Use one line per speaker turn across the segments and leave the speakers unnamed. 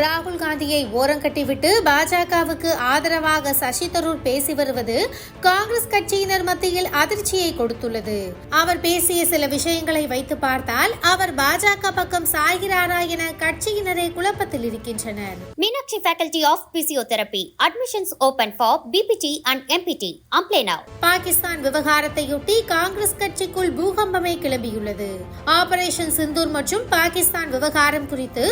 ராகுல் காந்தியை ஓரங்கட்டிவிட்டு பாஜகவுக்கு ஆதரவாக சசி தரூர் பேசி வருவது காங்கிரஸ் கட்சியினர் மத்தியில் அதிர்ச்சியை கொடுத்துள்ளது. அவர் பேசிய சில விஷயங்களை வைத்து பார்த்தால் அவர் பாஜக பக்கம் சாய்கிறாரா என கட்சியினரே குழப்பத்தில் இருக்கின்றனர்.
Meenakshi Faculty of Physiotherapy. Admissions open for BPT and MPT. Apply now.
Pakistan விவகாரத்தையொட்டி Congress கட்சிக்குள் பூகம்பமே கிளம்பியுள்ளது. ஆபரேஷன் சிந்தூர் மற்றும் பாகிஸ்தான் விவகாரம் குறித்து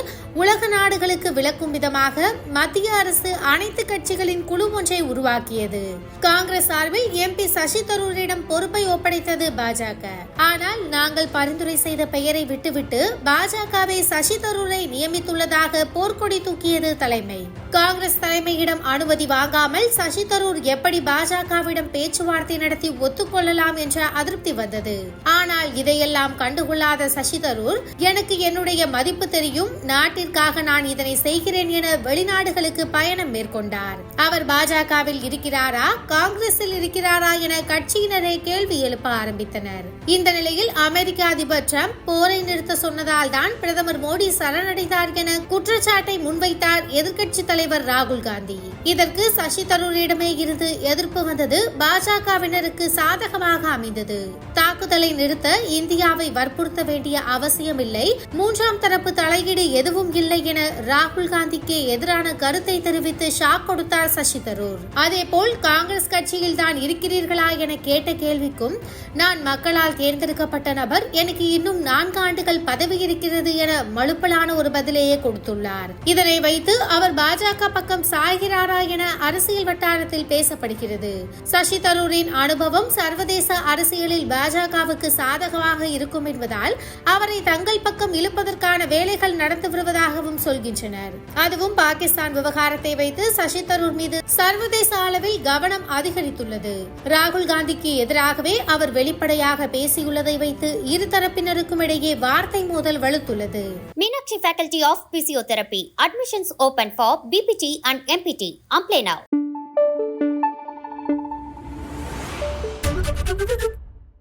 உலக நாடுகளுக்கு விளக்கும் விதமாக மத்திய அரசு அனைத்து கட்சிகளின் குழு ஒன்றை உருவாக்கியது. காங்கிரஸ் சார்பில் எம்பி சசி தரூரிடம் பொறுப்பை ஒப்படைத்தது பாஜக. ஆனால் நாங்கள் பரிந்துரை செய்த பெயரை விட்டுவிட்டு பாஜகவை சசி தரூரை நியமித்துள்ளதாக போர்க்கொடி தூக்கியது தலைமை. காங்கிரஸ் தலைமையிடம் அனுமதி வாங்காமல் சசி தரூர் எப்படி பாஜகவிடம் பேச்சுவார்த்தை நடத்தி ஒத்துக்கொள்ளலாம் என்ற அதிருப்தி வந்தது. ஆனால் இதையெல்லாம் கண்டுகொள்ளாத சசி தரூர், எனக்கு என்னுடைய மதிப்பு தெரியும், நாட்டிற்காக நான் இதனை செய்கிறேன் என வெளிநாடுகளுக்கு பயணம் மேற்கொண்டார். அவர் பாஜகவில் இருக்கிறாரா, காங்கிரஸில் இருக்கிறாரா என கட்சியினரே கேள்வி எழுப்ப ஆரம்பித்தனர். இந்த நிலையில் அமெரிக்க அதிபர் டிரம்ப் போரை நிறுத்த சொன்னதால் தான் பிரதமர் மோடி சரணடைந்தார் என குற்றச்சாட்டை முன்வைத்தார் எதிர்க்கட்சி தலைவர் ராகுல் காந்தி. இதற்கு சசி தரூரிடமே இருந்து எதிர்ப்பு வந்தது பாஜகவினருக்கு சாதகமாக அமைந்தது. தாக்குதலை நிறுத்த இந்தியாவை வற்புறுத்த வேண்டிய அவசியமில்லை, மூன்றாம் தரப்பு தலையீடு எதுவும் இல்லை என ராகுல் காந்திக்கு எதிரான கருத்தை தெரிவித்து ஷாக் கொடுத்தார் சசி தரூர். அதேபோல் காங்கிரஸ் கட்சியில் தான் இருக்கிறீர்களா என கேட்ட கேள்விக்கும், நான் மக்களால் தேர்ந்தெடுக்கப்பட்ட நபர், எனக்கு இன்னும் 4 ஆண்டுகள் பதவி இருக்கிறது என மழுப்பலான ஒரு பதிலையே கொடுத்துள்ளார். இதனை வைத்து அவர் பாஜக பக்கம் சாய்கிறாரா என அரசியல் வட்டாரத்தில் பேசப்படுகிறது. சசி தரூரின் அனுபவம் சர்வதேச அரசியலில் பாஜகவுக்கு சாதகமாக இருக்கும் என்பதால் அவரை தங்கள் பக்கம் இழுப்பதற்கான வேலைகள் நடந்து வருவதாகவும் சொல்கின்றனர். அதுவும் பாகிஸ்தான் விவகாரத்தை வைத்து சசி தரூர் மீது சர்வதேச அளவில் கவனம் அதிகரித்துள்ளது. ராகுல் காந்திக்கு எதிராகவே அவர் வெளிப்படையாக பேசியுள்ளதை வைத்து இருதரப்பினருக்கும் இடையே வார்த்தை மோதல் வலுத்துள்ளது.
Meenakshi Faculty of Physiotherapy. Admissions open for BPT and MPT. Apply now.